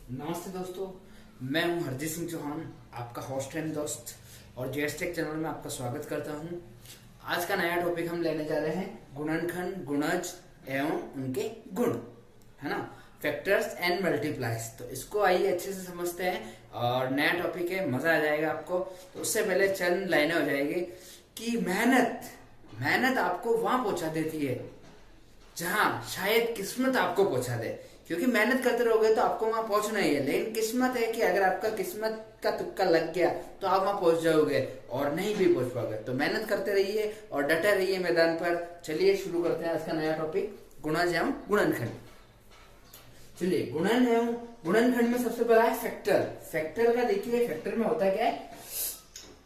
नमस्ते दोस्तों, मैं हूं हरजीत सिंह चौहान, आपका होस्ट एंड दोस्त और जेएसटेक चैनल में आपका स्वागत करता हूं। आज का नया टॉपिक हम लेने जा रहे हैं गुणनखंड, गुणज एवं उनके गुण, है ना, फैक्टर्स एंड मल्टीप्लाइज। तो इसको आइए अच्छे से समझते हैं और नया टॉपिक है, मजा आ जाएगा आपको। तो उससे पहले चंद लाइनें हो जाएगी कि मेहनत आपको वहां पहुंचा देती है जहां शायद किस्मत आपको पहुंचा दे, क्योंकि मेहनत करते रहोगे तो आपको वहां पहुंचना ही है। लेकिन किस्मत है कि अगर आपका किस्मत का तुक्का लग गया तो आप वहां पहुंच जाओगे और नहीं भी पहुंच पाओगे। तो मेहनत करते रहिए और डटे रहिए मैदान पर। चलिए शुरू करते हैं आज का नया टॉपिक, गुणज एवं गुणनखंड। चलिए, गुणन एवं गुणनखंड में सबसे पहला है फैक्टर। फैक्टर का देखिए, फैक्टर में होता क्या है,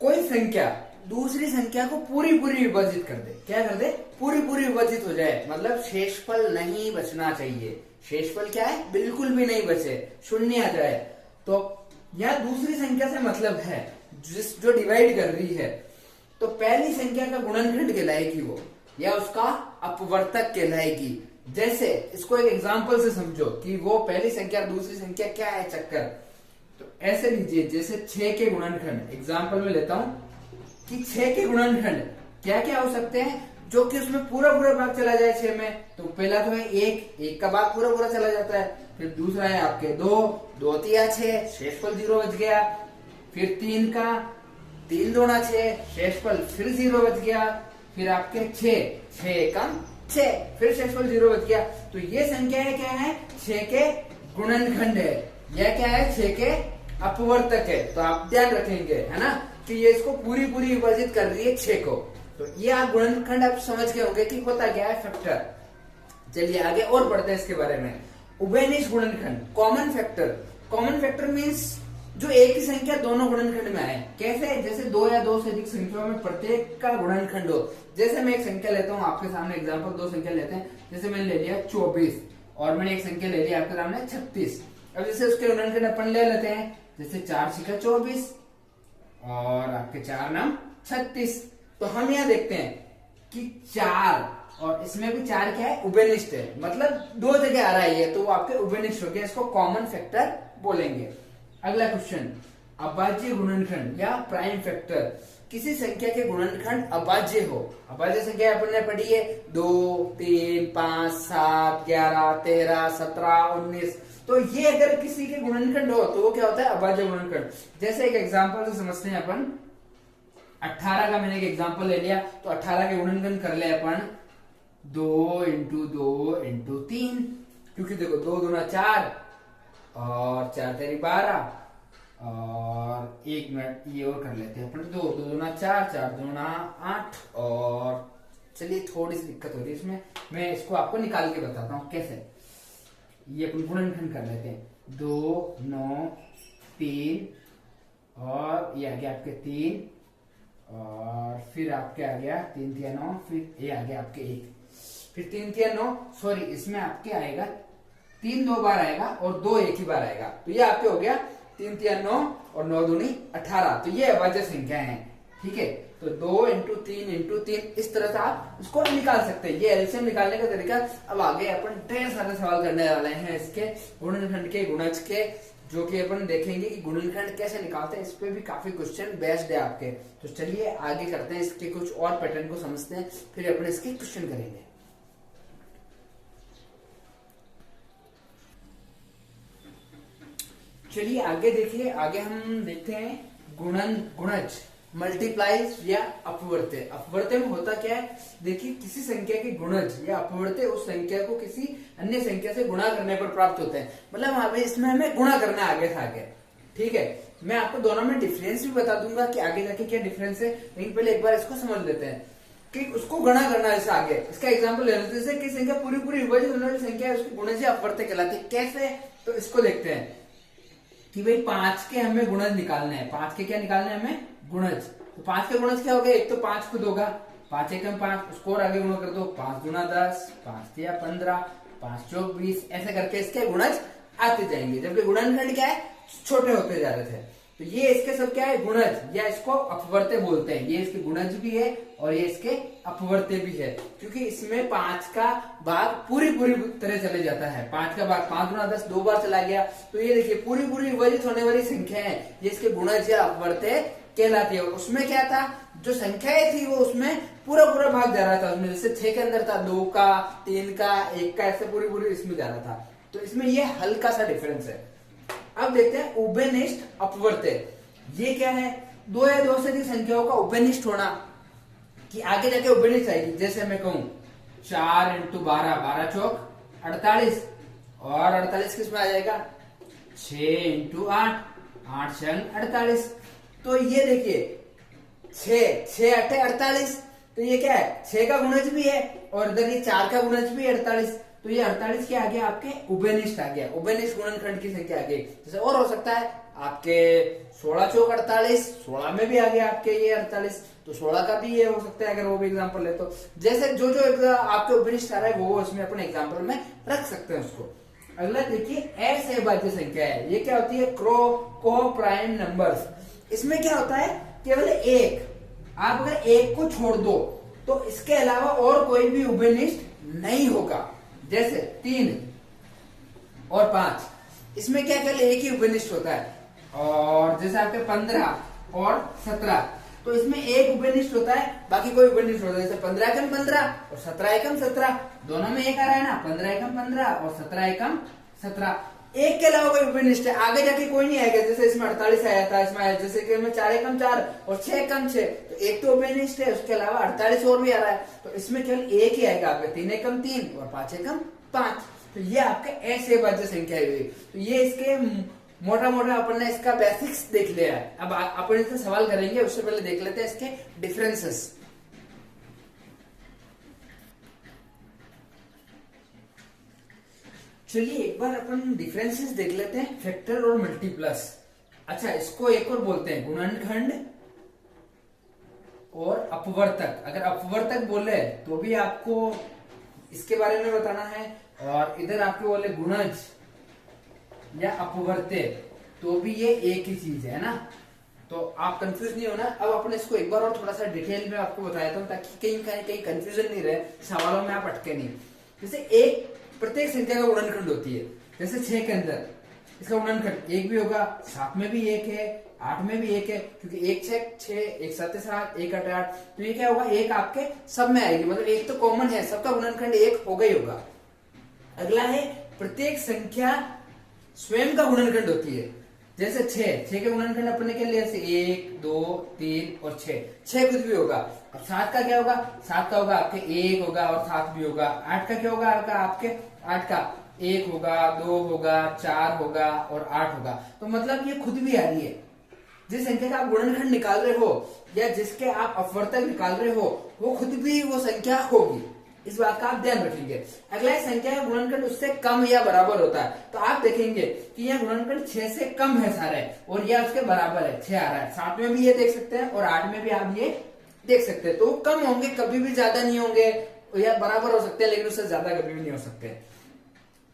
कोई संख्या दूसरी संख्या को पूरी विभाजित कर दे। क्या कर दे? पूरी विभाजित हो जाए, मतलब शेषफल नहीं बचना चाहिए। शेषफल क्या है? बिल्कुल भी नहीं बचे, शून्य आ जाए। तो यह दूसरी संख्या से मतलब है जो डिवाइड कर रही है, तो पहली संख्या का गुणनखंड कहलाएगी वो, या उसका अपवर्तक कहलाएगी। जैसे इसको एक एग्जांपल से समझो कि वो पहली संख्या दूसरी संख्या क्या है चक्कर। तो ऐसे लीजिए, जैसे 6 के गुणनखंड, एग्जांपल में लेता हूं कि 6 के गुणनखंड क्या क्या हो सकते हैं जो कि उसमें पूरा भाग चला जाए 6 में। तो पहला तो है 1 का भाग पूरा चला जाता है। फिर दूसरा है आपके 2 तिया 6, शेषफल 0 बच गया। फिर 3 का 3 दूना 6, शेषफल फिर 0 बच गया। फिर आपके 6 एकम 6, फिर शेषफल 0 बच गया। तो ये संख्या है क्या है? 6 के गुणनखंड है। यह क्या है? 6 के अपवर्तक है। तो आप ध्यान रखेंगे, है ना, कि ये इसको पूरी विभाजित कर रही है 6 को। तो ये आप गुणनखंड आप समझ गए होंगे कि होता क्या है, फैक्टर। चलिए आगे और बढ़ते हैं इसके बारे में। उभयनिष्ठ गुणनखंड, common factor. Common factor means जो एक ही संख्या दोनों गुणनखंड में आए। कैसे? जैसे 2 या 2 से अधिक संख्याओं में प्रत्येक का गुणनखंड हो। जैसे मैं एक संख्या लेता हूँ आपके सामने, एग्जाम्पल 2 संख्या लेते हैं। जैसे मैंने ले लिया 24 और मैंने एक संख्या ले लिया आपके सामने 36। अब जैसे उसके गुणनखंड अपन ले लेते हैं, जैसे 4 छक्का 24 और आपके 4 नाम 36। तो हम यहाँ देखते हैं कि 4 और इसमें भी 4 क्या है? उभयनिष्ठ है, मतलब 2 जगह आ रहा है, तो वो आपके उभयनिष्ठ हो गया। इसको कॉमन फैक्टर बोलेंगे। अगला क्वेश्चन, अभाज्य गुणनखंड या प्राइम फैक्टर। किसी संख्या के गुणनखंड अभाज्य हो। अभाज्य संख्या अपन ने पढ़ी है 2, 3, 5, 7, 11, 13, 17, 19। तो ये अगर किसी के गुणनखंड हो तो वो क्या होता है? अभाज्य गुणनखंड। जैसे एक एग्जांपल से समझते हैं अपन, 18 का मैंने एक एग्जांपल ले लिया, तो 18 के गुणनखंड कर ले अपन 2 इंटू 2 इंटू 3, क्योंकि देखो 2 दूना 4 और 4 तेरी 12 और 1 मिनट ये और कर लेते हैं अपन, 2 दूना 4, 4 दूना 8। और चलिए थोड़ी सी दिक्कत हो रही है इसमें, मैं इसको आपको निकाल के बताता हूँ कैसे। ये अपन गुणनखंड कर लेते हैं, 2, 9, 3 और ये आ गया आपके 3 और फिर आपके आ गया 3 तिया 9, फिर ये आ गया आपके 1, फिर 3 तिया 9, सॉरी इसमें आपके आएगा 3 2 बार आएगा और 2 एक ही बार आएगा। तो ये आपके हो गया 3 तिया 9 और 9 दूनी 18। तो ये अभाज्य संख्या है, ठीक है। तो 2 इंटू 3 इंटू 3, इस तरह से आप इसको निकाल सकते हैं। ये एलसीएम निकालने का तरीका। अब आगे अपन ढेर सारे सवाल करने वाले हैं इसके गुणनखंड के, गुणज के, जो कि अपन देखेंगे कि गुणनखंड कैसे निकालते हैं। इस पे भी काफी क्वेश्चन बेस्ड है आपके। तो चलिए आगे करते हैं, इसके कुछ और पैटर्न को समझते हैं, फिर अपन इसके क्वेश्चन करेंगे। चलिए आगे देखिए, आगे हम देखते हैं गुणज, मल्टीप्लाइज या अपवर्त्य। अपवर्त्य में होता क्या है, देखिए किसी संख्या के गुणज या अपवर्त्य उस संख्या को किसी अन्य संख्या से गुणा करने पर प्राप्त होते हैं। मतलब इसमें हमें गुणा करना है आगे से आगे, ठीक है। मैं आपको दोनों में डिफरेंस भी बता दूंगा कि आगे जाके क्या डिफरेंस है, लेकिन पहले एक बार इसको समझ लेते हैं कि उसको गुणा करना है इससे आगे। इसका एग्जाम्पल ले लेते हैं, जैसे कि संख्या पूरी विभाजित होने वाली संख्या है, उसकी गुणज या अपवर्त्य कहलाती है। कैसे? तो इसको देखते हैं कि भाई 5 के हमें गुणज निकालने हैं। 5 के क्या निकालने हैं हमें? गुणज। तो 5 के गुणज क्या हो गए? एक तो 5 खुद होगा, 5 एकम 5, उसको और आगे गुणा कर दो, 5 दूना 10, 5 तिया 15, 5 चौक 20, ऐसे करके इसके गुणज आते जाएंगे। जबकि गुणनखंड क्या है? छोटे होते जा रहे थे। तो ये इसके सब क्या है, गुणज, या इसको अपवर्त्य बोलते हैं। ये इसके गुणज भी है और ये इसके अपवर्त्य भी है, क्योंकि इसमें 5 का भाग पूरी तरह चले जाता है। 5 का भाग 5 गुना 10 2 बार चला गया, तो ये देखिए पूरी विभाजित होने वाली संख्या है, ये इसके गुणज या अपवर्त्य कहलाती है। और उसमें क्या था, जो संख्याएं थी वो उसमें पूरा भाग जा रहा था उसमें, जैसे 6 के अंदर था 2 का 3 का 1 का, ऐसे पूरी इसमें जा रहा था। तो इसमें ये हल्का सा डिफरेंस है। अब देखते हैं उभयनिष्ठ अपवर्त्य, ये क्या है, 2 या 2 से अधिक संख्याओं का उभयनिष्ठ होना, कि आगे जाके उभयनिष्ठ आएगी। जैसे मैं कहूं 4 × 12 12 चौक 48, और 48 किस में आ जाएगा, 6 × 8 8 6 48। तो ये देखिए 6 8 48, तो ये क्या है, 6 का गुणज भी है और इधर ये 4 का गुणज भी है 48, तो ये 48 क्या आ गया, आपके उभयनिष्ठ आ गया, उभयनिष्ठ गुणनखंड की संख्या आ गई। जैसे और हो सकता है आपके 16 चौक 48, 16 में भी आ गया आपके ये 48, तो 16 का भी ये हो सकता है, अगर वो भी एग्जांपल ले तो। जैसे जो आपके उभयनिष्ठ आ रहा है वो उसमें अपने एग्जांपल में रख सकते हैं उसको। अगला देखिए असहभाज्य संख्या है, ये क्या होती है, को प्राइम नंबर्स। इसमें क्या होता है, केवल एक, आप अगर एक को छोड़ दो तो इसके अलावा और कोई भी उभयनिष्ठ नहीं होगा। जैसे 3 और 5, इसमें क्या केवल एक ही उभयनिष्ठ होता है। और जैसे आपके 15 और 17, तो इसमें एक उभयनिष्ठ होता है, बाकी कोई उभयनिष्ठ होता है। जैसे 15 एकम 15 और 17 एकम 17, दोनों में एक आ रहा है ना, 15 एकम 15 और 17 एकम 17। एक के अलावा कोई उभयनिष्ठ है, आगे जाके कोई नहीं आएगा। जैसे इसमें 48 आया था, इसमें आया, जैसे कि 4 एकम 4 और 6 एकम 6, तो एक तो उभयनिष्ठ है, उसके अलावा 48 और भी आ रहा है, तो इसमें केवल एक ही आएगा आपके, 3 एकम 3 और 5 एकम 5। तो ये आपके असहभाज्य संख्या हुई। तो ये इसके मोटा अपन ने इसका बेसिक्स देख लिया है। अब अपन इससे सवाल करेंगे, उससे पहले देख लेते हैं इसके डिफरेंसेस। चलिए एक बार अपन डिफरेंसेस देख लेते हैं, फैक्टर और मल्टीप्लस। अच्छा, इसको एक और बोलते हैं गुणनखंड और अपवर्तक। अगर अपवर्तक बोले तो भी आपको इसके बारे में बताना है, और इधर आपको बोले गुणज या अपवर्त्य, तो भी ये एक ही चीज है ना, तो आप कंफ्यूज नहीं होना। अब अपन इसको एक बार और थोड़ा सा डिटेल में आपको बताया था, ताकि कहीं कंफ्यूजन नहीं रहे, सवालों में आप अटके नहीं। जैसे एक प्रत्येक संख्या का गुणनखंड होती है, जैसे 6 के अंदर इसका गुणनखंड 1 भी होगा, 7 में भी 1 है, 8 में भी 1 है, क्योंकि 1 6 1 7 7 1 8 8, तो ये क्या होगा, एक आपके सब में आएगी, मतलब एक तो कॉमन है, सबका गुणनखंड 1 होगा ही होगा। अगला है प्रत्येक संख्या स्वयं का गुणनखंड होती है। जैसे 6 के गुणनखंड अपने के लिए 1 2 3 और 6 कुछ भी होगा। अब 7 का क्या होगा, 7 का होगा आपके 1 होगा और 7 भी होगा। 8 का क्या होगा, आपके 8 का 1 होगा, 2 होगा, 4 होगा और 8 होगा। तो मतलब ये खुद भी आ रही है, जिस संख्या का आप गुणनखंड निकाल रहे हो या जिसके आप अपवर्तक निकाल रहे हो, वो खुद भी वो संख्या होगी। इस बात का आप ध्यान रखेंगे। अगला संख्या का गुणनखंड उससे कम या बराबर होता है, तो आप देखेंगे कि यह गुणनखंड 6 से कम है सारे, और यह उसके बराबर है, 6 आ रहा है। 7 में भी ये देख सकते हैं और 8 में भी आप ये देख सकते हैं। तो कम होंगे, कभी भी ज्यादा नहीं होंगे, या बराबर हो सकते हैं, लेकिन उससे ज्यादा कभी भी नहीं हो सकते।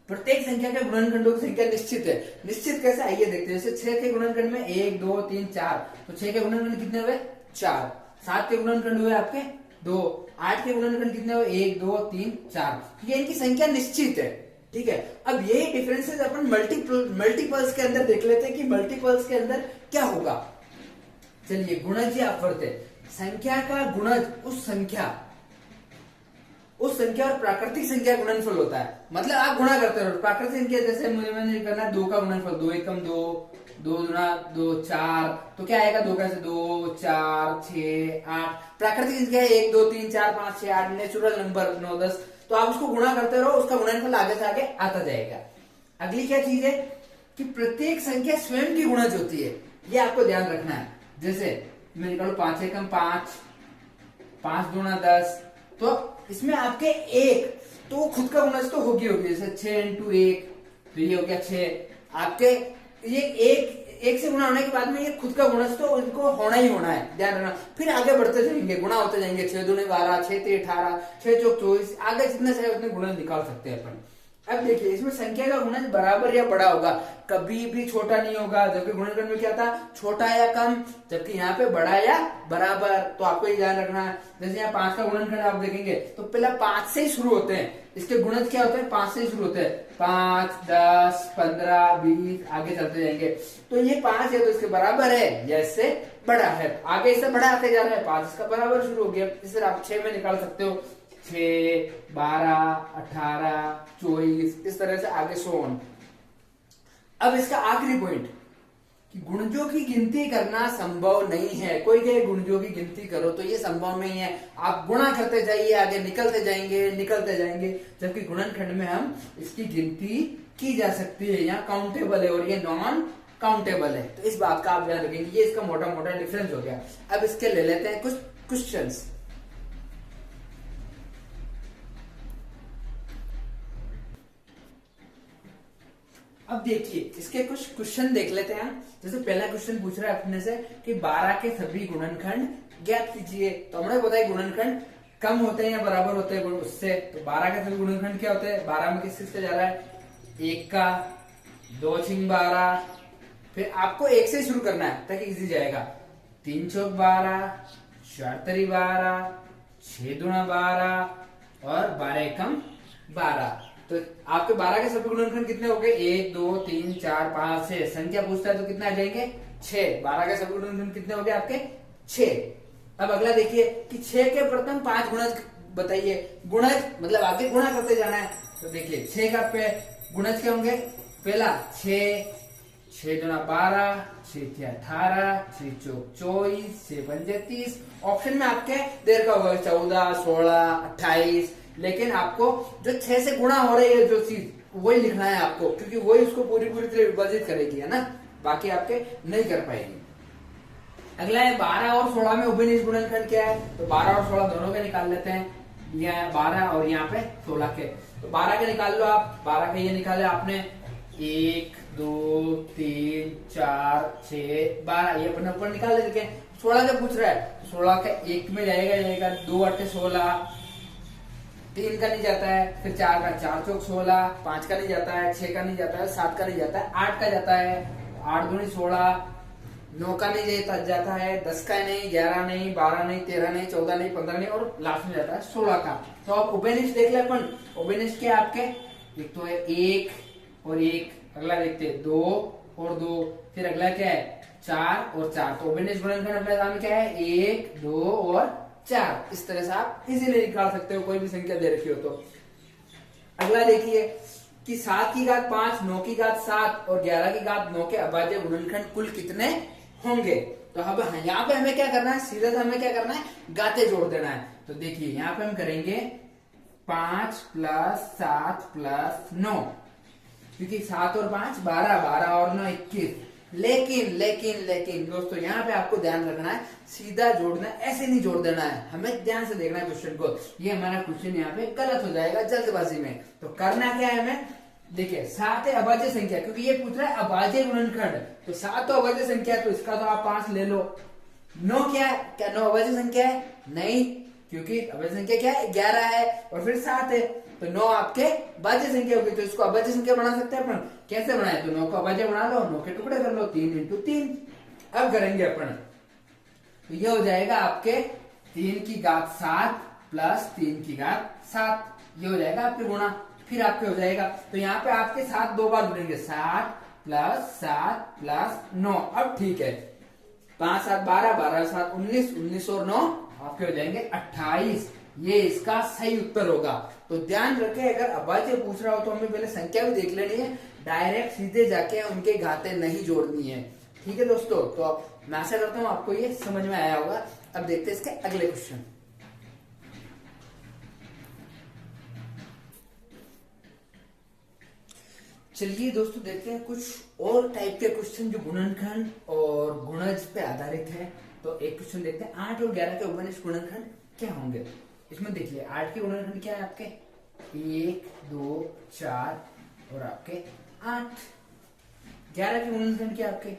प्रत्येक संख्या के गुणनखंडों की संख्या निश्चित है। निश्चित कैसे, आइए देखते हैं। जैसे 6 के गुणनखंड में 1 2 3 4, तो 6 के गुणनखंड कितने हुए, 4। 7 के गुणनखंड हुए आपके 2। 8 के गुणनखंड कितने हुए, 1 2 3 4। ये इनकी संख्या निश्चित है, ठीक है। अब यही डिफरेंसेस अपन मल्टीपल्स के अंदर देख लेते हैं कि मल्टीपल्स के अंदर क्या होगा। चलिए, गुणज या अपवर्त्य, संख्या का गुणज उस संख्या और प्राकृतिक संख्या का गुणनफल होता है। मतलब आप गुणा करते हो प्राकृतिक संख्या, जैसे मुझे मैंने करना है 2 का गुणनफल, 2 एकम 2 2 दूना 2 4, तो क्या आएगा, 2 का 2 4 6 8। प्राकृतिक संख्या 1 2 3 4 5 6 8, नेचुरल नंबर 9 10, तो आप उसको गुणा करते रहो, उसका गुणनफल आगे से आगे आता जाएगा। अगली क्या चीज है कि प्रत्येक संख्या स्वयं की गुणज होती है, ये आपको ध्यान रखना है। जैसे मैं निकालू 5 एकम 5 5 दूना 10, तो इसमें आपके 1 तो खुद का गुणज तो होगी। जैसे 6 × 1, तो ये हो गया 6 आपके, ये एक से गुणा होने के बाद में ये खुद का गुणज तो इनको होना ही होना है, ध्यान रखना। फिर आगे बढ़ते जाएंगे, गुणा होते जाएंगे, 6 दूने 12 6 3 18 6 चौक 24, आगे जितने चाहे उतने गुणज निकाल सकते हैं अपन। अब देखिए इसमें संख्या का गुणज बराबर या बड़ा होगा, कभी भी छोटा नहीं होगा। जबकि गुणनखंड में क्या था, छोटा या कम, जबकि यहाँ पे बड़ा या बराबर। तो आपको ये ध्यान रखना है। जैसे यहाँ 5 का गुणनखंड आप देखेंगे तो पहला 5 से ही शुरू होते हैं, इसके गुणज क्या होते हैं, 5 से ही शुरू होते हैं। 5, 10, 15, 20 आगे चलते जाएंगे। तो ये 5 है तो इसके बराबर है या इससे बड़ा है, आगे इससे बड़ा आते जा रहा है, 5 इसका बराबर शुरू हो गया। इस तरह आप 6 में निकाल सकते हो, 6, 12, 18, 24, इस तरह से आगे 100। अब इसका आखिरी पॉइंट कि गुणजों की गिनती करना संभव नहीं है। कोई कहे गुणजों की गिनती करो तो ये संभव नहीं है, आप गुणा करते जाइए, आगे निकलते जाएंगे। जबकि गुणनखंड में हम इसकी गिनती की जा सकती है, यहाँ काउंटेबल है और ये नॉन काउंटेबल है। तो इस बात का आप ध्यान रखेंगे, ये इसका मोटा मोटा डिफरेंस हो गया। अब इसके ले लेते हैं कुछ क्वेश्चंस। अब देखिए इसके कुछ क्वेश्चन देख लेते हैं। जैसे पहला क्वेश्चन पूछ रहा है अपने से कि 12 के सभी गुणनखंड ज्ञात कीजिए। तो हमने बताया गुणनखंड कम होते हैं या बराबर होते हैं उससे। तो 12 के सभी गुणनखंड क्या होते हैं, 12 में किस से जा रहा है, 1 का, 2 छिंग 12, फिर आपको 1 से शुरू करना है ताकि इजी जाएगा। 3 चौक 12, 4 तरी 12, 6 दूना 12 और 12 एकम 12। तो आपके 12 के सभी गुणनखंड कितने हो गए, 1, 2, 3, 4, 5, 6। संख्या पूछता है तो कितना आ जाएंगे, 6। 12 के सभी गुणनखंड कितने हो गए आपके, 6। अब अगला देखिए कि 6 के प्रथम 5 गुणज बताइए। गुणज मतलब आगे गुणा करते जाना है। तो देखिए 6 का पे गुणज क्या होंगे, पहला 6, 6 दूना 12, 6 तिया 18, 6 चौक 24, 6 पंजे 30। ऑप्शन में आपके देर का होगा 14, 16, 28। लेकिन आपको जो 6 से गुणा हो रही है जो चीज, वही लिखना है आपको, क्योंकि वही उसको पूरी तरह विभाजित करेगी, है ना, बाकी आपके नहीं कर पाएगी। अगला है 12 और 16 में उभयनिष्ठ गुणनखंड क्या है। तो 12 और 16 दोनों के निकाल लेते हैं। यहाँ 12 और यहाँ पे 16 के। तो 12 के निकाल लो आप। 12 के ये निकाले आपने, 1, 2, 3, 4, 6, 12 ये अपने ऊपर निकाल लेते। 16 का पूछ रहा है, 16 का 1 में जाएगा, 2 8 16, 3 का नहीं जाता है, फिर 4 का, 4 चौक 16, 5 का नहीं जाता है, 6 का नहीं जाता है, 7 का नहीं जाता है, 8 का जाता है, 8 दूनी 16, 9 का नहीं जाता है, 10 का नहीं, 11 नहीं, 12 नहीं, 13 नहीं, 14 नहीं, 15 नहीं और लास्ट में जाता है 16 का। तो आप उभयनिष्ठ देख ले अपन। उभयनिष्ठ क्या आपके, एक तो है 1 और 1, अगला देखते हैं 2 और 2, फिर अगला क्या है 4 और 4। तो उभयनिष्ठ गुणनखंड अपने सामने क्या है, 1, 2 और 4। इस तरह से आप इजीली निकाल सकते हो कोई भी संख्या दे रखी हो तो। अगला देखिए कि 7 की घात 5, 9 की घात 7 और 11 की घात 9 के अभाज्य गुणनखंड कुल कितने होंगे। तो अब यहाँ पे हमें क्या करना है, सीधा से हमें क्या करना है, गाते जोड़ देना है। तो देखिए यहाँ पे हम करेंगे 5 + 7 + 9, क्योंकि 7 और 5 12, 12 और 9 21। लेकिन दोस्तों यहाँ पे आपको ध्यान रखना है, सीधा जोड़ना है, ऐसे नहीं जोड़ देना है, हमें ध्यान से देखना है क्वेश्चन को। ये हमारा क्वेश्चन यहाँ पे गलत हो जाएगा जल्दबाजी में। तो करना क्या है हमें, देखिए 7 है अभाज्य संख्या, क्योंकि ये पूछ रहा है अभाज्य गुणनखंड। तो 7 तो अभाज्य संख्या है, तो इसका तो आप 5 ले लो। 9 क्या है, क्या 9 अभाज्य संख्या है, नहीं, क्योंकि अभाज्य संख्या क्या है 11 है और फिर 7 है। तो 9 आपके भाज्य संख्या होगी, तो इसको अभाज्य संख्या बना सकते हैं अपन। कैसे बनाए, तो 9 को अभाज्य बना लो, 9 के टुकड़े कर लो, 3 × 3। अब करेंगे अपन, तो ये हो जाएगा आपके 3 की घात 7 + 3 की घात 7, ये हो जाएगा आपके गुणा। फिर आपके हो जाएगा, तो यहाँ पे आपके 7 2 बार जुड़ेंगे, 7 + 7 + 9। अब ठीक है, 5 7 12, 12 7 19, 19 और 9 आपके हो जाएंगे 28। ये इसका सही उत्तर होगा। तो ध्यान रखें, अगर अभाज्य पूछ रहा हो तो हमें पहले संख्या भी देख लेनी है, डायरेक्ट सीधे जाके उनके घाते नहीं जोड़नी है। ठीक है दोस्तों, तो मैं आशा करता हूं आपको ये समझ में आया होगा। अब देखते हैं इसके अगले क्वेश्चन। चलिए दोस्तों देखते हैं कुछ और टाइप के क्वेश्चन जो गुणनखंड और गुणज पे आधारित है। तो एक क्वेश्चन देखते हैं, 8 और 11 के उभयनिष्ठ गुणनखंड क्या होंगे। इसमें देखिए 8 के गुणनखंड क्या है आपके, 1 2 4 और आपके 8। 11 के गुणनखंड क्या आपके,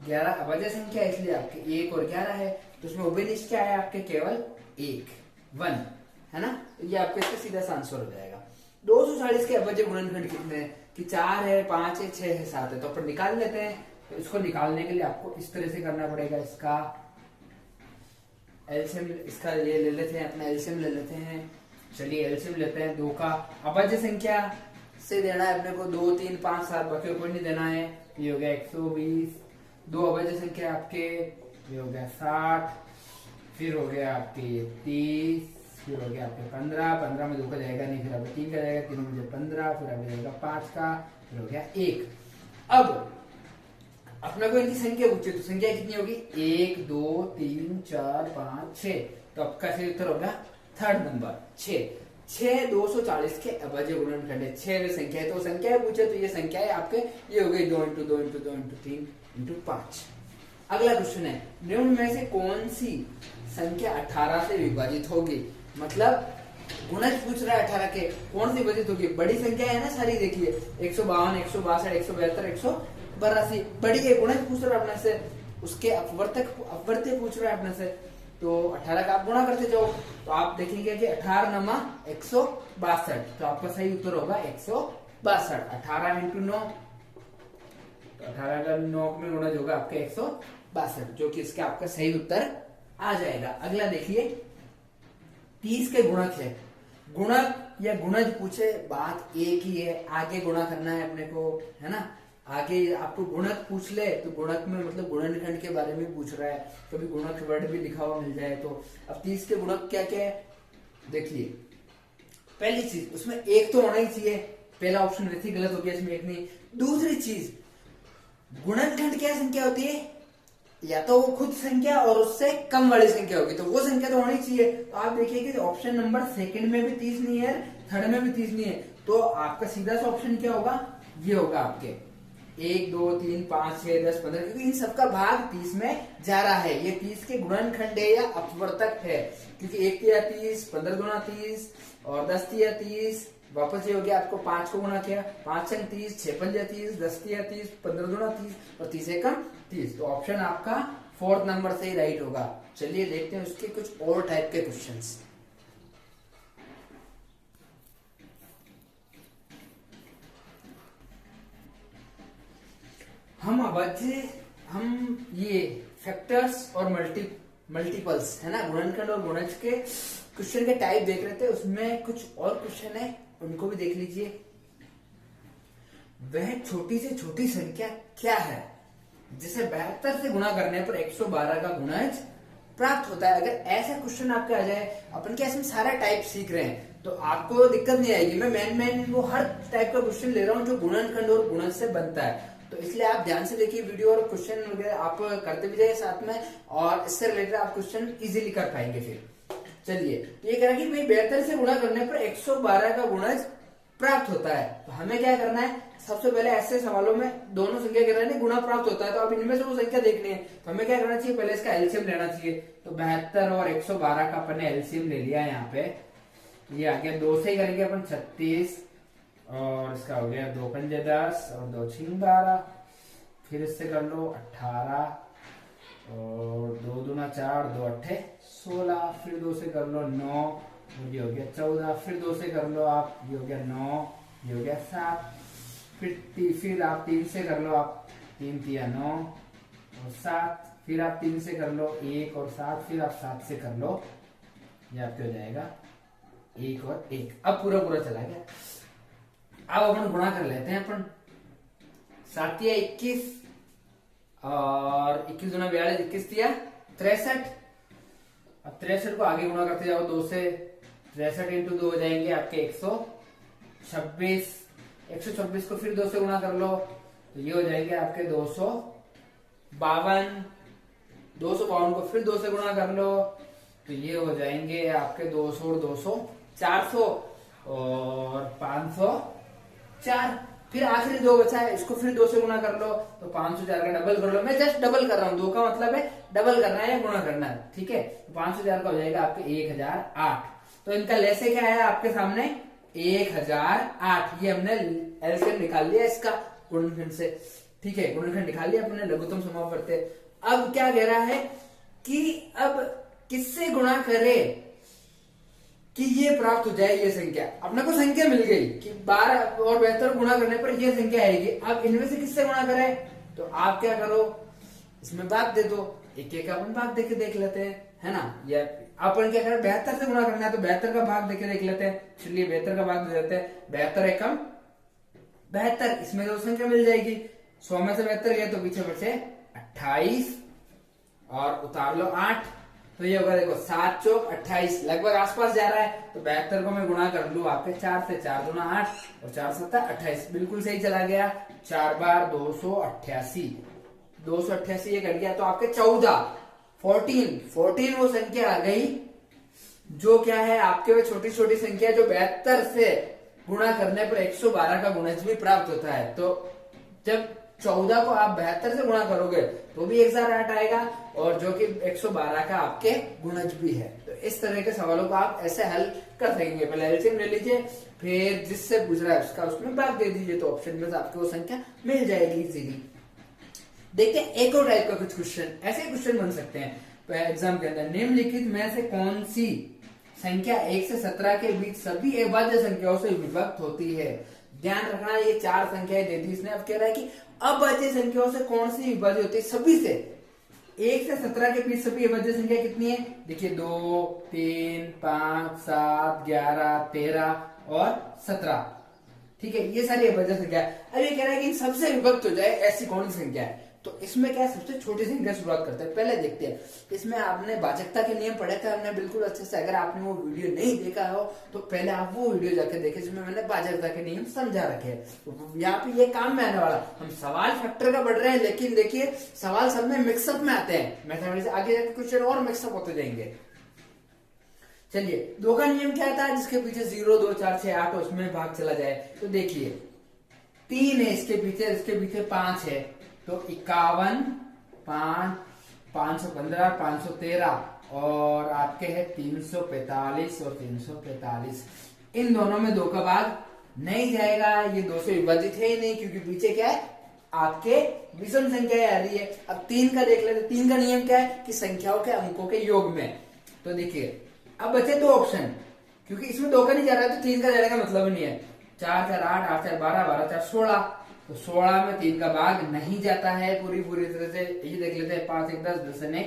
11 अभाज्य संख्या है इसलिए आपके 1 और 11 है। तो उसमें उभयनिष्ठ क्या है आपके, केवल 1 है ना। तो ये आपके इसका सीधा सा आंसर हो जाएगा। 240 के अभाज्य गुणनखंड कितने हैं कि 4 है, 5 है, 6 है, 7 है, तो अपन निकाल लेते हैं। तो इसको निकालने के लिए आपको इस तरह से करना पड़ेगा, इसका एलसीएम, इसका ये ले लेते हैं, अपना एलसीएम ले लेते हैं। चलिए एलसीएम लेते हैं। 2 का अभाज्य संख्या से देना है अपने को 2, 3, 5, 7, बाकी कोई नहीं देना है। ये हो गया 120। 2 अभाज्य संख्या आपके, ये हो गया 60, फिर हो गया आपके 30, फिर हो गया आपके 15, 15 में 2 का जाएगा नहीं, फिर आपके 3 का जाएगा, 3 में 15, फिर आपके जाएगा 5 का, फिर हो गया 1। अब अपने को इनकी संख्या पूछे तो संख्या कितनी होगी 1, 2, 3, 4, 5, 6, तो आपका सही उत्तर होगा थर्ड नंबर 6। 6 240 के अभाज्य गुणनखंड है, 6 वे संख्या है, तो संख्या पूछे तो ये संख्या है आपके, ये हो गई 2 × 2 × 2 × 3 × 5। अगला क्वेश्चन है, निम्न में से कौन सी संख्या 18 से विभाजित होगी, मतलब गुणज पूछ रहा है 18 के, कौन सी विभाजित होगी, बड़ी संख्या है ना सारी, देखिए 152, 162, 172, 182, बड़ी है, गुणज पूछ रहा है अपने से, उसके अपवर्त्य पूछ रहा है अपने से, तो 18 का आप गुणा करते जाओ, तो आप देखेंगे कि 18 नमा 162, तो आपका सही उत्तर होगा 162। 18 × 9, 18 का 9 में गुणज होगा आपका 162, जो कि इसका आपका सही उत्तर आ जाएगा। अगला देखिए 30 के गुणक है, गुणक या गुणज पूछे बात एक ही है, आगे गुणा करना है अपने को, है ना। आगे आपको गुणक पूछ ले तो गुणक में मतलब गुणनखंड के बारे में पूछ रहा है, कभी गुणक वर्ड भी लिखा हुआ मिल जाए तो। अब 30 के गुणक क्या क्या है देखिए, पहली चीज उसमें एक तो होना ही चाहिए, पहला ऑप्शन वैसे गलत हो गया, इसमें एक नहीं। दूसरी चीज गुणनखंड क्या संख्या होती है, या तो वो खुद संख्या और उससे कम वाली संख्या होगी, तो वो संख्या तो होनी चाहिए। तो आप देखिए कि ऑप्शन नंबर सेकंड में भी 30 नहीं है, थर्ड में भी 30 नहीं है, तो आपका सीधा सा ऑप्शन क्या होगा, ये होगा आपके 1, 2, 3, 5, 6, 10, 15, क्योंकि इन सबका भाग 30 में जा रहा है। ये 30 के गुणनखंड है या अपवर्तक है, क्योंकि 1 तिया 30, 15 गुना 30 और 10 तिया 30, वापस ये हो गया आपको 5 को गुणा किया, 5 × 30, 6 × 5 30, 10 तिया 30, 15 गुना 30 और 30 एकम 30, तो ऑप्शन आपका 4th नंबर से ही राइट होगा। चलिए देखते हैं उसके कुछ और टाइप के क्वेश्चंस। हम ये फैक्टर्स और मल्टीपल्स है ना, गुणनखंड और गुणज के क्वेश्चन के टाइप देख रहे थे, उसमें कुछ और क्वेश्चन है, उनको भी देख लीजिए। वह छोटी से छोटी संख्या क्या है जिसे 72 से गुणा करने पर 112 का गुणज प्राप्त होता है। अगर ऐसा क्वेश्चन आपके आ जाए, अपन क्या इसमें सारा टाइप सीख रहे हैं तो आपको दिक्कत नहीं आएगी। मैं मेन वो हर टाइप का क्वेश्चन ले रहा हूँ जो गुणनखंड और गुणज से बनता है, तो इसलिए आप ध्यान से देखिए वीडियो और क्वेश्चन वगैरह आप करते भी जाइए साथ में, और इससे रिलेटेड आप क्वेश्चन इजीली कर पाएंगे। फिर चलिए, तो ये कह रहा है कि भाई 72 से गुणा करने पर 112 का गुणज प्राप्त होता है, तो हमें क्या करना है, सबसे पहले ऐसे सवालों में दोनों संख्या के रहने गुणा प्राप्त होता है, तो आप इनमें से वो संख्या देखनी है, तो हमें क्या करना चाहिए, पहले इसका एलसीएम लेना चाहिए। तो 72 और 112 का अपन ने एलसीएम ले लिया यहाँ पे, ये आ गया 2 से ही करेंगे अपन 36, और इसका हो गया 2 × 10 और 2 × 6 12, फिर इससे कर लो 18 और 2 दूना 4, 2 8 16, फिर 2 से कर लो 9, ये हो गया 14, फिर 2 से कर लो आप, ये हो गया 9, ये हो गया 7, फिर आप 3 से कर लो आप, 3 तिया 9 और 7, फिर आप 3 से कर लो 1 और 7, फिर आप 7 से कर लो, ये आपके हो जाएगा 1 और 1। अब पूरा चला गया। अब अपन गुणा कर लेते हैं अपन, 7 तिया 21 और 21 दूना 42, 21 तिया 63। अब 63 को आगे गुणा करते जाओ 2 से, 63 × 2 हो जाएंगे आपके 126, 126 को फिर 2 से गुणा कर लो, तो ये हो जाएंगे आपके 252, 252 को फिर 2 से गुणा कर लो, तो ये हो जाएंगे आपके 200 और 200 400 और 504। फिर आखिरी 2 बचा है, इसको फिर 2 से गुणा कर लो, तो 504 का डबल कर लो। मैं जस्ट डबल कर रहा हूँ, 2 का मतलब है डबल करना है या गुणा करना है, ठीक है। तो 504 का हो जाएगा आपके 1008। तो इनका लेसे क्या है आपके सामने 1008, ये हमने एलसीएम निकाल लिया इसका गुणनखंड से, ठीक है। गुणनखंड निकाल लिया अपने, लघुत्तम समापवर्त्य। अब क्या कह रहा है कि अब किससे गुणा करे, कि ये प्राप्त हो जाए ये संख्या। अपने को संख्या मिल गई कि 12 और 72 गुणा करने पर ये संख्या आएगी। अब इनमें से किससे गुणा करें, तो आप क्या करो, इसमें भाग दे दो, एक एक अपन भाग देके देख लेते हैं, है ना। या अपन क्या करें, 72 से गुणा करना है तो 72 का भाग देके देख लेते हैं। चलिए 72 का भाग दे देते हैं, 72 एकम 72, इसमें दो संख्या मिल जाएगी। 100 में से 72 गया तो पीछे बचे 28 और उतार लो 8, तो ये होगा देखो 7 चौक 28, लगभग आसपास जा रहा है। तो 72 को मैं गुणा कर लू आपके 4 से, 4 दूना 8 और 4 7 28, बिल्कुल सही चला गया। 4 बार 288, 288 ये कट गया तो आपके 14 वो संख्या आ गई जो क्या है आपके वो छोटी छोटी संख्या जो 72 से गुणा करने पर 112 का गुणज भी प्राप्त होता है। तो जब 14 को आप 72 से गुणा करोगे तो भी 1008 आएगा और जो कि 112 का आपके गुणज भी है। तो इस तरह के सवालों को आप ऐसे हल कर सकेंगे। पहले एलसीएम ले लीजिए, फिर जिससे पूछ रहा है उसका उसमें भाग दे दीजिए, तो ऑप्शन में से आपको वो संख्या मिल जाएगी इजीली। देखते हैं एक और टाइप का कुछ क्वेश्चन, ऐसे क्वेश्चन बन सकते हैं एग्जाम के अंदर। निम्नलिखित में से कौन सी संख्या 1 से 17 के बीच सभी अभाज्य संख्याओं से विभक्त होती है। ध्यान रखना, ये 4 संख्याएं दे दी इसने। अब कह रहा है कि अभाज्य संख्याओं से कौन सी विभाज्य होती है, सभी से। 1 से 17 के बीच सभी अभाज्य संख्या कितनी है, देखिए 2, 3, 5, 7, 11, 13 और 17, ठीक है, ये सारी अभाज्य संख्या है। अब ये कह रहा है कि इन सबसे विभक्त हो जाए ऐसी कौन सी संख्या है। तो इसमें क्या है, सबसे छोटी संख्या शुरुआत करते हैं। पहले देखते हैं, इसमें आपने भाजकता के नियम पढ़े थे हमने बिल्कुल अच्छे से। अगर आपने वो वीडियो नहीं देखा हो तो पहले आप वो वीडियो जाके देखें जिसमें मैंने भाजकता के नियम समझा रखे हैं। तो यहाँ पे ये काम में आने वाला, हम सवाल फैक्टर का पढ़ रहे हैं लेकिन देखिए सवाल सब में मिक्सअप में आते हैं, मैथमेटिक्स आगे जाके क्वेश्चन और मिक्सअप होते जाएंगे। चलिए 2 का नियम क्या था, जिसके पीछे 0, 2, 4, 6, 8 उसमें भाग चला जाए। तो देखिए 3 है इसके पीछे 5 है, तो 51, 5, 515, 513 और आपके है 345 और 345। इन दोनों में 2 का भाग नहीं जाएगा, ये 2 से विभाजित है ही नहीं, क्योंकि पीछे क्या है आपके विषम संख्या आ रही है। अब 3 का देख लेते। 3 का नियम क्या है कि संख्याओं के अंकों के योग में। तो देखिए अब बचे 2 ऑप्शन, क्योंकि इसमें 2 का नहीं जा रहा है तो 3 का जाने का मतलब नहीं है। 4 4 8, 8 4 12, 12 4 16, तो 16 में 3 का भाग नहीं जाता है पूरी तरह से। ये देख लेते हैं 5 1 10, 10 1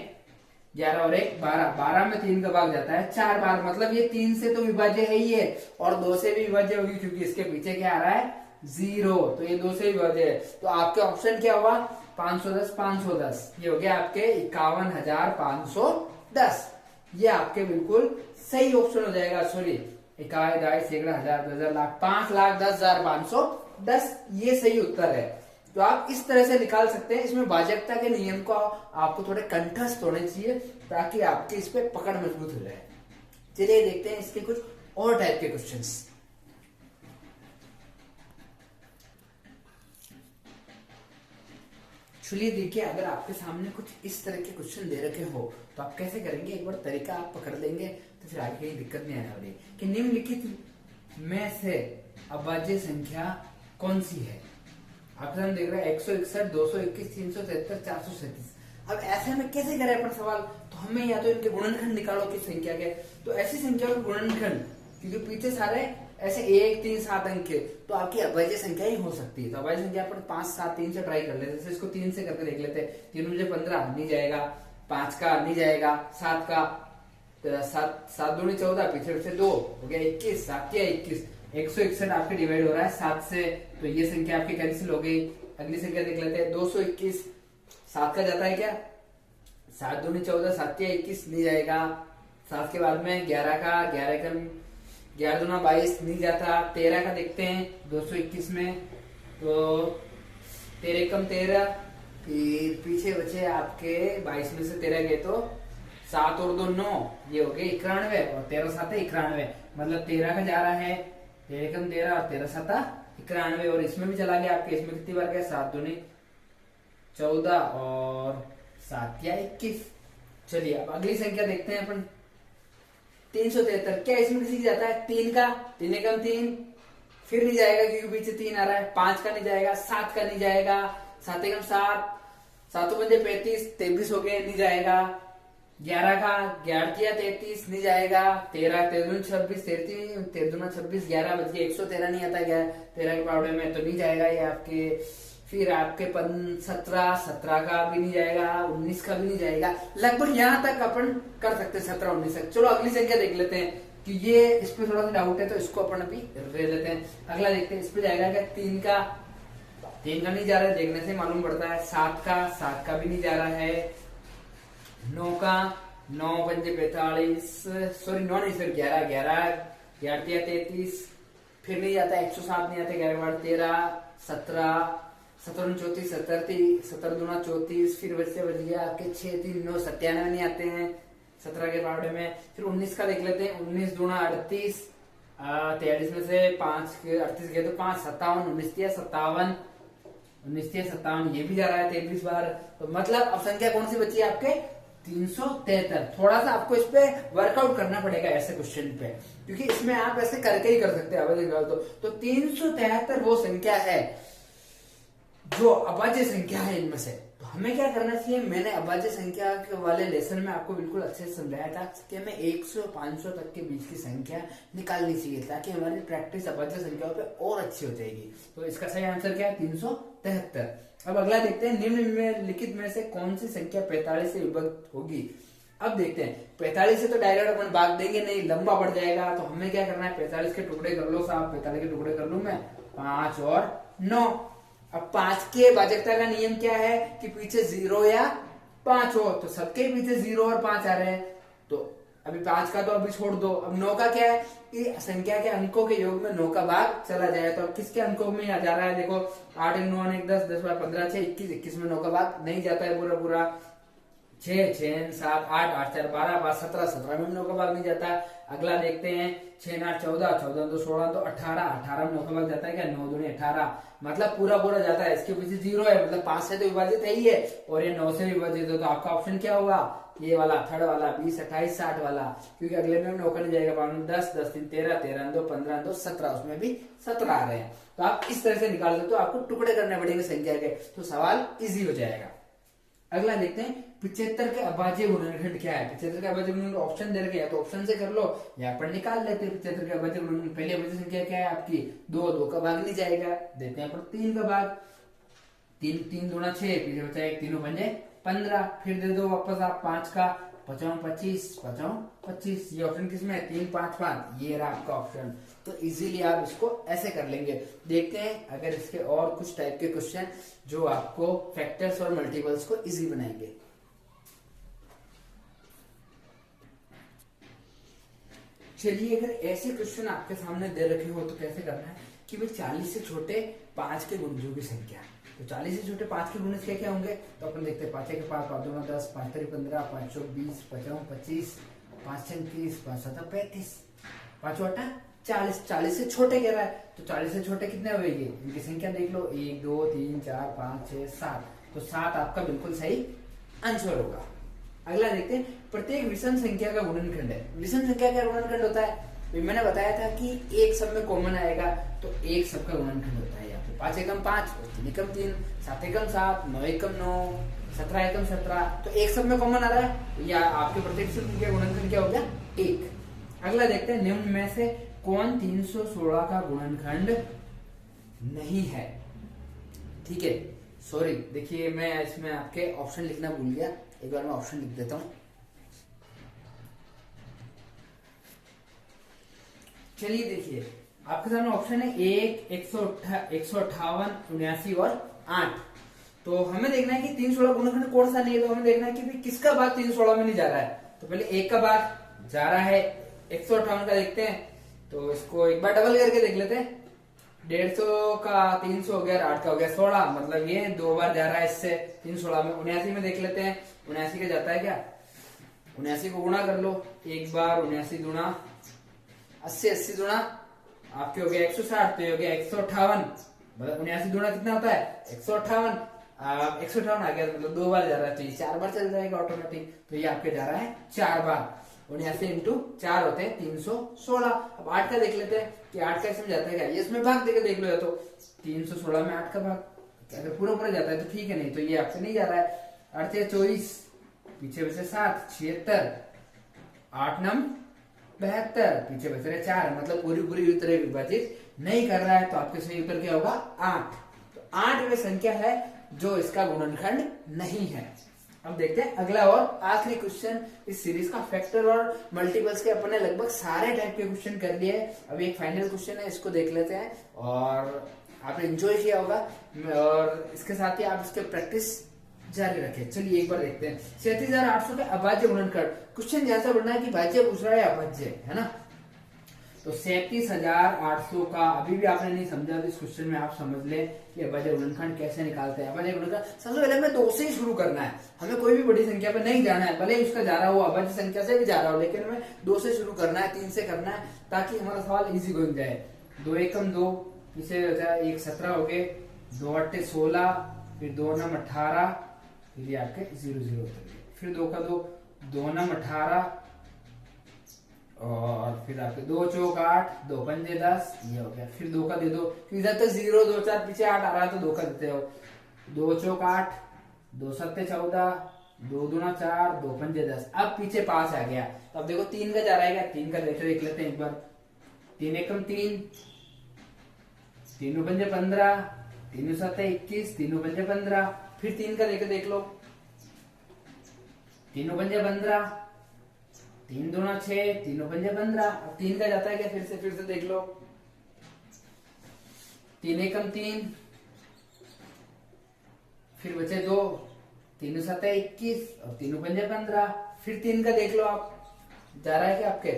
11 और 1 12, 12 में 3 का भाग जाता है 4 बार, मतलब ये 3 से तो विभाज्य है ही है और 2 से भी विभाज्य होगी, क्योंकि इसके पीछे क्या आ रहा है 0, तो ये 2 से विभाज्य है। तो आपके ऑप्शन क्या हुआ 510 510, ये हो गया आपके 51,510, ये आपके बिल्कुल सही ऑप्शन हो जाएगा। सॉरी 21 22 1 1000 2000 लाख 5,10,510, ये सही उत्तर है। तो आप इस तरह से निकाल सकते हैं। इसमें भाजकता के नियम को आपको थोड़े कंठस्थ होने चाहिए ताकि आपके इस पे पकड़ मजबूत हो जाए। चलिए देखते हैं इसके कुछ और टाइप के क्वेश्चंस। चलिए देखिए, अगर आपके सामने कुछ इस तरह के क्वेश्चन दे रखे हो तो आप कैसे करेंगे, एक बार तरीका आप पकड़ लेंगे तो फिर आगे कोई दिक्कत नहीं आने वाली। कि निम्नलिखित में से अभाज्य संख्या कौन सी है। आपके सामने देख रहे हैं 161, 221, 373, 437। अब ऐसे में कैसे करें अपन सवाल, तो हमें या तो इनके गुणनखंड निकालो किस संख्या के, तो ऐसी संख्या के गुणनखंड, क्योंकि पीछे सारे ऐसे 1 3 7 अंक के, तो आपकी अभाज्य संख्या ही हो सकती है। तो अभाज्य संख्या अपन 5 7 3 से ट्राई कर लेते हैं। जैसे इसको 3 से करके देख लेते हैं। 3 मुझे 15 नहीं जाएगा, 5 का नहीं जाएगा, 7 का 7 दूनी 14, पीछे से 2 हो गया 21, 7 या 21। 161 आपके डिवाइड हो रहा है 7 से, तो ये संख्या आपकी कैंसिल हो गई। अगली संख्या देख लेते हैं 221, 7 का जाता है क्या, 7 दूनी 14, 7 या 21 नहीं जाएगा। 7 के बाद में 11 का, 11 दूना 22 नहीं जाता। 13 का देखते हैं 221 में, तो 13 कम 13, फिर पीछे बचे आपके 22 में से 13 गए तो 7 और 2 9, ये हो गए 91 और 13 7 91, मतलब 13 का जा रहा है 13 कम 13 और 13 7 91, और इसमें भी चला गया आपके। इसमें कितनी बार गया 7 दूनी 14 और 7 या 21। चलिए अब अगली संख्या देखते हैं अपन 373। क्या इसमें किसी की जाता है 3 का, 3 एकम 3, फिर नहीं जाएगा क्योंकि पीछे 3 आ रहा है। 5 का नहीं जाएगा, 7 का नहीं जाएगा, 7 एकम 7, 7 पंजे 35, 23 हो गए नहीं जाएगा। 11 का 11 या 33 नहीं जाएगा, 13 13 26, 13 26, 11 बज के 113 नहीं आता, 13 के पावड़े में तो नहीं जाएगा ये आपके। फिर आपके 17 17 का भी नहीं जाएगा, 19 का भी नहीं जाएगा। लगभग यहाँ तक अपन कर सकते हैं 17 19 तक। चलो अगली संख्या देख लेते हैं कि ये इस पे थोड़ा सा डाउट है तो इसको अपन अभी ले लेते हैं। अगला देखते हैं इस पे जाएगा क्या, 3 का नहीं जा रहा है, देखने से मालूम पड़ता है। 7 का भी नहीं जा रहा है। 9 का 9 पंजे 45, सॉरी 9 नहीं सर 11 11 33, फिर नहीं जाता 107 नहीं आता, 11 13 17 17 34 17 दूना 34, फिर बच गया आपके 6 3 9 97 नहीं आते हैं 17 के पावड़े में। फिर 19 का देख लेते हैं, 19 दूना 38, 43 में से 5 38 गए तो 5 57, 19 57, 19 57 ये भी जा रहा है 33 बार। तो मतलब अब संख्या कौन सी बची है आपके, 373। थोड़ा सा आपको इस पे वर्कआउट करना पड़ेगा ऐसे क्वेश्चन पे, क्योंकि इसमें आप ऐसे करके ही कर सकते हैं। तो 373 वो संख्या है जो अभाज्य संख्या है इनमें से। तो हमें क्या करना चाहिए, मैंने अभाज्य संख्या के वाले लेसन में आपको बिल्कुल अच्छे से समझाया था कि हमें 100 से 500 तक के बीच की संख्या निकालनी चाहिए, ताकि हमारी प्रैक्टिस अभाज्य संख्याओं पे और अच्छी हो जाएगी। तो इसका सही आंसर क्या है, 373। अब अगला देखते हैं, निम्न में लिखित में से कौन सी संख्या 45 से विभक्त होगी। अब देखते हैं, 45 से तो डायरेक्ट अपन भाग देंगे नहीं, लंबा बढ़ जाएगा। तो हमें क्या करना है, 45 के टुकड़े कर लो साहब, 45 के टुकड़े कर लू मैं, 5 और 9। अब 5 के भाजकता का नियम क्या है कि पीछे 0 या 5 हो, तो सबके पीछे 0 और 5 आ रहे हैं। तो अभी 5 का तो अभी छोड़ दो। अब 9 का क्या है कि संख्या के अंकों के योग में 9 का भाग चला जाए। तो अब किसके अंकों में आ जा रहा है, देखो 8 9 1 10 10 12 15 6 21, 21 में 9 का भाग नहीं जाता है पूरा 6 6 7 8 8 4 12 12 17 17 में 9 का भाग नहीं जाता। अगला देखते हैं, 6 8 14 14 2 16 तो 18 18 में 9 का भाग जाता है क्या, 9 2 18, मतलब पूरा जाता है। इसके पीछे 0 है, मतलब 5 से तो विभाजित है ही है, और ये 9 से विभाजित है। तो आपका ऑप्शन क्या होगा, ये वाला थर्ड वाला 20 28 60 वाला, क्योंकि अगले में 9 का नहीं जाएगा। 10 10 3 13 13 2 15 2 17, उसमें भी 17 आ रहे हैं। तो आप इस तरह से निकाल सकते हो, आपको टुकड़े करने पड़ेंगे संख्या के, तो सवाल इजी हो जाएगा। अगला देखते हैं, 75 के अभाज्य गुणनखंड क्या है। 75 के अभाज्य गुणनखंड ऑप्शन दे रखे हैं, तो ऑप्शन से कर लो या पर निकाल लेते हैं। 75 के अभाज्य गुणनखंड, पहली अभाज्य संख्या क्या है आपकी, 2 का भाग नहीं जाएगा, देते हैं पर 3 का भाग, 3 3 दूना 6, पीछे बचा 1 3 पंजे 15, फिर दे दो वापस आप 5 का, 5 25 25, ये ऑप्शन किसमें है, 3 5 5, ये रहा आपका ऑप्शन। तो इजीली आप इसको ऐसे कर लेंगे। देखते हैं अगर इसके और कुछ टाइप के क्वेश्चन जो आपको फैक्टर्स और मल्टीपल्स को इजी बनाएंगे। चलिए, अगर ऐसे क्वेश्चन आपके सामने दे रखे हो तो कैसे करना है कि भाई 40 से छोटे 5 के गुणजों की संख्या। तो 40 से छोटे 5 के गुणज क्या होंगे, तो अपन देखते हैं 5 के 5 5 2 10 5 3 15 5 4 20 5 25 5 6 30 5 7 35 5 8 40। 40 से छोटे कह रहा है, तो 40 से छोटे कितने हुए, इनकी संख्या देख लो, 1 2 3 4 5 6 7, तो 7 आपका बिल्कुल सही आंसर होगा। अगला देखते हैं, प्रत्येक विषम संख्या का गुणनखंड है। विषम संख्या का गुणनखंड होता है, तो मैंने बताया था कि एक सब में कॉमन आएगा, तो एक सब का गुणनखंड होता है यहाँ पे 5 एकम 5, 3 एकम 3, 7 एकम 7, 9 एकम 9, 17 एकम 17, तो एक सब में कॉमन आ रहा है, तो या आपके प्रत्येक संख्या का गुणनखंड क्या हो गया, 1। अगला देखते हैं, निम्न में से कौन 316 का गुणनखंड नहीं है। ठीक है, सॉरी, देखिए मैं इसमें आपके ऑप्शन लिखना भूल गया, एक बार मैं ऑप्शन लिख देता हूं। चलिए देखिए, आपके सामने ऑप्शन है 1 158 79 और 8। तो हमें देखना है कि 316 गुणनखंड कौन सा नहीं है। तो हमें देखना है कि किसका भाग 316 में नहीं जा रहा है। तो पहले 1 का भाग जा रहा है, 158 का देखते हैं, तो इसको एक बार डबल करके देख लेते हैं। 150 का 300 हो गया, 8 का हो गया 16, मतलब ये 2 बार जा रहा है इससे 316 में। 79 में देख लेते हैं, 79 का जाता है क्या, 79 को गुणा कर लो, एक बार 79 गुणा 80 80 गुणा आपके हो गया 160, तो ये हो गया 158, मतलब 79 गुणा कितना होता है 158, 158 आ गया, मतलब 2 बार जा रहा है, तो ये 4 बार चल जाएगा ऑटोमेटिक। तो ये आपके जा रहा है 4 बार, 79 इंटू 4 होते हैं 316। अब 8 का देख लेते हैं कि 8 का इसमें जाता है क्या, ये इसमें भाग देके देख लो, तो 316 में 8 का भाग अगर पूरा जाता है तो ठीक है, नहीं तो ये आपसे नहीं जा रहा है। 8 से 24, पीछे बचे 7, 76, 8 नम 72, पीछे बच रहे 4, मतलब पूरी पूरी उत्तरे विभाजित नहीं कर रहा है, तो आपके सही उत्तर क्या होगा 8। तो 8वीं संख्या है जो इसका गुणनखंड नहीं है। अब देखते हैं अगला और आखिरी क्वेश्चन इस सीरीज का। फैक्टर और मल्टीपल्स के अपने लगभग सारे टाइप के क्वेश्चन कर लिए। अभी एक फाइनल क्वेश्चन है, इसको देख लेते हैं और आपने एंजॉय किया होगा और इसके साथ ही आप इसके प्रैक्टिस जारी रखें। चलिए एक बार देखते हैं 37,800 के अभाज्य गुणनखंड। क्वेश्चन जैसा बढ़ना है कि भाज्य पूछ रहा है अभाज्य, है ना। तो 37,800 का अभी भी आपने नहीं समझा तो इस क्वेश्चन में आप समझ ले कि अभाज्य गुणनखंड कैसे निकालते हैं। अभाज्य गुणनखंड सबसे पहले हमें 2 से ही शुरू करना है, हमें कोई भी बड़ी संख्या पे नहीं जाना है, भले ही उसका जा रहा हो अभाज्य संख्या से भी जा रहा हो, लेकिन हमें 2 से शुरू करना है, 3 से करना है, ताकि हमारा सवाल इजी बन जाए। 2 एकम 2, पीछे 1 17 हो गए, 2 8 16, फिर 2 9 18, फिर ये आपके 0 0 होते हैं, फिर 2 का 2, 2 9 18, और फिर आपके 2 चौक 8, 2 पंजे 10, ये हो गया। फिर 2 का दे दो, इधर तक 0 2 4 पीछे 8 आ रहा है तो 2 का देते हो। 2 चौक 8, 2 सत्ते 14, 2 दूना 4, 2 पंजे 10। अब पीछे 5 आ गया, अब देखो 3 का जा रहा है क्या, 3 का देख लेते हैं एक बार। 3 एकम 3, 3 पंजे 15, 3 सत्ते 21, 3 पंजे 15, फिर 3 का देख लो, 3 पंजे 15, 3 दूना 6, 3 पंजे 15। अब 3 का जाता है क्या, फिर से देख लो, 3 एकम 3, फिर बचे 2, 3 सत्ते 21 और 3 पंजे 15। फिर 3 का देख लो आप, जा रहा है क्या आपके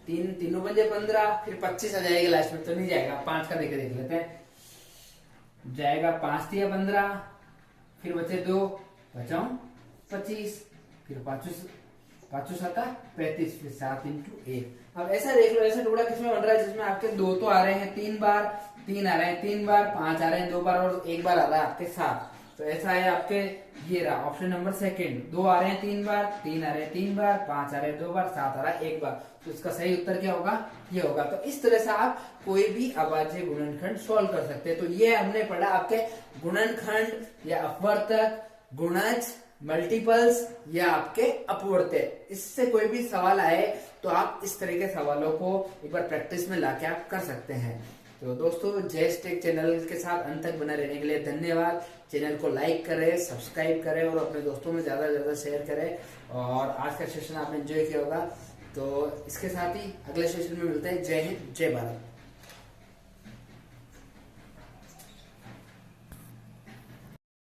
3 पंजे 15, फिर 25 आ जाएगा लास्ट में, तो नहीं जाएगा। 5 का देख लेते हैं, जाएगा 5 3 15, फिर बचे 2, बचाओ 25, फिर 5 7 35, फिर 7 × 1। अब ऐसा देख लो, ऐसा टुकड़ा किसमें बन रहा है जिसमें आपके 2 तो आ रहे हैं 3 बार, 3 आ रहे हैं 3 बार, 5 आ रहे हैं 2 बार और 1 बार आ रहा है आपके 7। तो ऐसा है आपके, ये रहा ऑप्शन नंबर सेकंड। 2 आ रहे हैं 3 बार, 3 आ रहे हैं 3 बार, 5 आ रहे हैं 2 बार, 7 आ रहा है 1 बार। तो इसका सही उत्तर क्या होगा, ये होगा। तो इस तरह से आप कोई भी अभाज्य गुणनखंड सॉल्व कर सकते हैं। तो ये हमने पढ़ा आपके गुणनखंड या अपवर्तक, गुणज, मल्टीपल्स या आपके अपवर्तक। इससे कोई भी सवाल आए तो आप इस तरह के सवालों को एक बार प्रैक्टिस में लाके आप कर सकते हैं। तो दोस्तों जयेश टेक चैनल के साथ अंत तक बने रहने के लिए धन्यवाद। चैनल को लाइक करें, सब्सक्राइब करें और अपने दोस्तों में ज्यादा से ज्यादा शेयर करें। और आज का सेशन आपने एंजॉय किया होगा, तो इसके साथ ही अगले सेशन में मिलते हैं। जय हिंद, जय भारत।